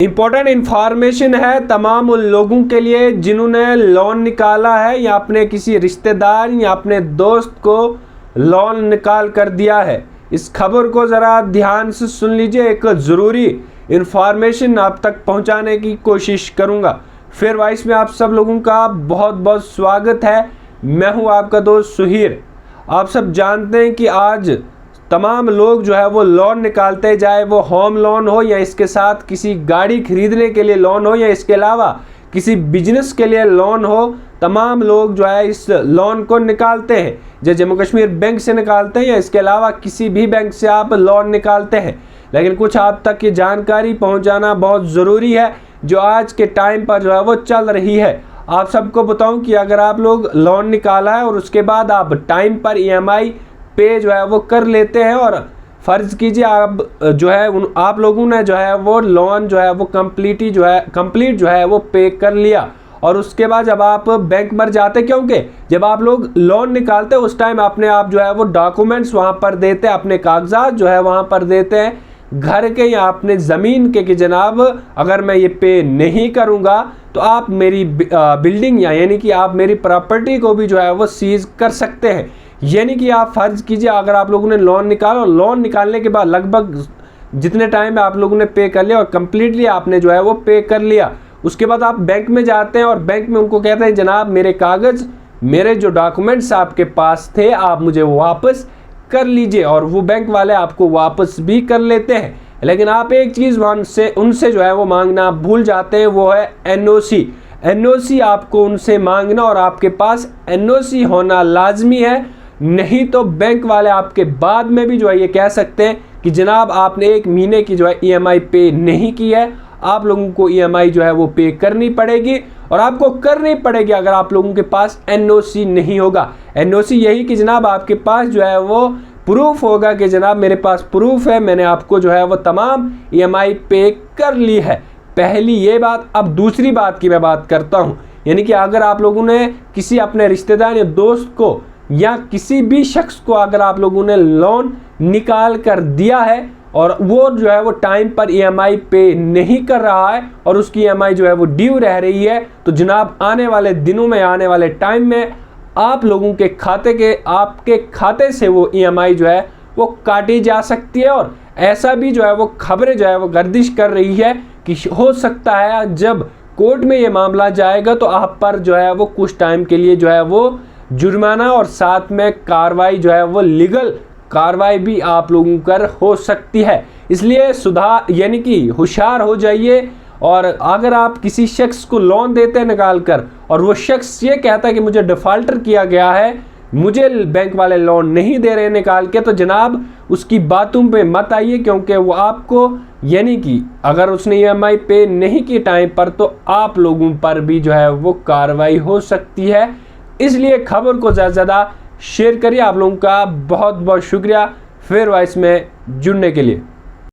Important information है तमाम उन लोगों के लिए जिन्होंने लोन निकाला है या अपने किसी रिश्तेदार या अपने दोस्त को लोन निकाल कर दिया है। इस खबर को ज़रा ध्यान से सुन लीजिए, एक ज़रूरी इन्फॉर्मेशन आप तक पहुंचाने की कोशिश करूंगा। फेयर वॉइस में आप सब लोगों का बहुत बहुत स्वागत है। मैं हूं आपका दोस्त सुहीर। आप सब जानते हैं कि आज तमाम लोग जो है वो लोन निकालते, चाहे वो होम लोन हो या इसके साथ किसी गाड़ी खरीदने के लिए लोन हो या इसके अलावा किसी बिजनेस के लिए लोन हो, तमाम लोग जो है इस लोन को निकालते हैं। जो जम्मू कश्मीर बैंक से निकालते हैं या इसके अलावा किसी भी बैंक से आप लोन निकालते हैं। लेकिन कुछ आप तक ये जानकारी पहुंचाना बहुत ज़रूरी है जो आज के टाइम पर जो है वो चल रही है। आप सबको बताऊं कि अगर आप लोग लोन निकाला है और उसके बाद आप टाइम पर EMI पे जो है वो कर लेते हैं और फ़र्ज़ कीजिए आप जो है आप लोगों ने जो है वो लोन जो है वो कंप्लीट जो है वो पे कर लिया और उसके बाद जब आप बैंक में जाते, क्योंकि जब आप लोग लोन निकालते उस टाइम अपने आप जो है वो डॉक्यूमेंट्स वहाँ पर देते, अपने कागजात जो है वहाँ पर देते हैं घर के या अपने ज़मीन के कि जनाब अगर मैं ये पे नहीं करूँगा तो आप मेरी बिल्डिंग यानी कि आप मेरी प्रॉपर्टी को भी जो है वो सीज कर सकते हैं। यानी कि आप फ़र्ज़ कीजिए अगर आप लोगों ने लोन निकाला और लोन निकालने के बाद लगभग जितने टाइम में आप लोगों ने पे कर लिया और कम्प्लीटली आपने जो है वो पे कर लिया, उसके बाद आप बैंक में जाते हैं और बैंक में उनको कहते हैं जनाब मेरे कागज़, मेरे जो डॉक्यूमेंट्स आपके पास थे आप मुझे वापस कर लीजिए, और वो बैंक वाले आपको वापस भी कर लेते हैं। लेकिन आप एक चीज़ उनसे जो है वो मांगना भूल जाते हैं, वो है NOC आपको उनसे मांगना और आपके पास NOC होना लाजमी है। नहीं तो बैंक वाले आपके बाद में भी जो है ये कह सकते हैं कि जनाब आपने 1 महीने की जो है EMI पे नहीं की है, आप लोगों को EMI जो है वो पे करनी पड़ेगी और आपको करनी पड़ेगी अगर आप लोगों के पास NOC नहीं होगा। NOC यही कि जनाब आपके पास जो है वो प्रूफ होगा कि जनाब मेरे पास प्रूफ है, मैंने आपको जो है वो तमाम EMI पे कर ली है। पहली ये बात। अब दूसरी बात की मैं बात करता हूँ, यानी कि अगर आप लोगों ने किसी अपने रिश्तेदार या दोस्त को या किसी भी शख्स को अगर आप लोगों ने लोन निकाल कर दिया है और वो जो है वो टाइम पर EMI पे नहीं कर रहा है और उसकी EMI जो है वो ड्यू रह रही है, तो जनाब आने वाले दिनों में, आने वाले टाइम में आप लोगों के आपके खाते से वो EMI जो है वो काटी जा सकती है। और ऐसा भी जो है वो खबरें जो है वो गर्दिश कर रही है कि हो सकता है जब कोर्ट में ये मामला जाएगा तो आप पर जो है वो कुछ टाइम के लिए जो है वो जुर्माना और साथ में कार्रवाई जो है वो लीगल कार्रवाई भी आप लोगों पर हो सकती है। इसलिए यानी कि होशियार हो जाइए। और अगर आप किसी शख्स को लोन देते हैं निकाल कर और वो शख्स ये कहता है कि मुझे डिफ़ॉल्टर किया गया है, मुझे बैंक वाले लोन नहीं दे रहे निकाल के, तो जनाब उसकी बातों पे मत आइए, क्योंकि वो आपको यानी कि अगर उसने EMI पे नहीं की टाइम पर तो आप लोगों पर भी जो है वो कार्रवाई हो सकती है। इसलिए खबर को ज़्यादा से ज़्यादा शेयर करिए। आप लोगों का बहुत बहुत शुक्रिया फेयर वॉइस में जुड़ने के लिए।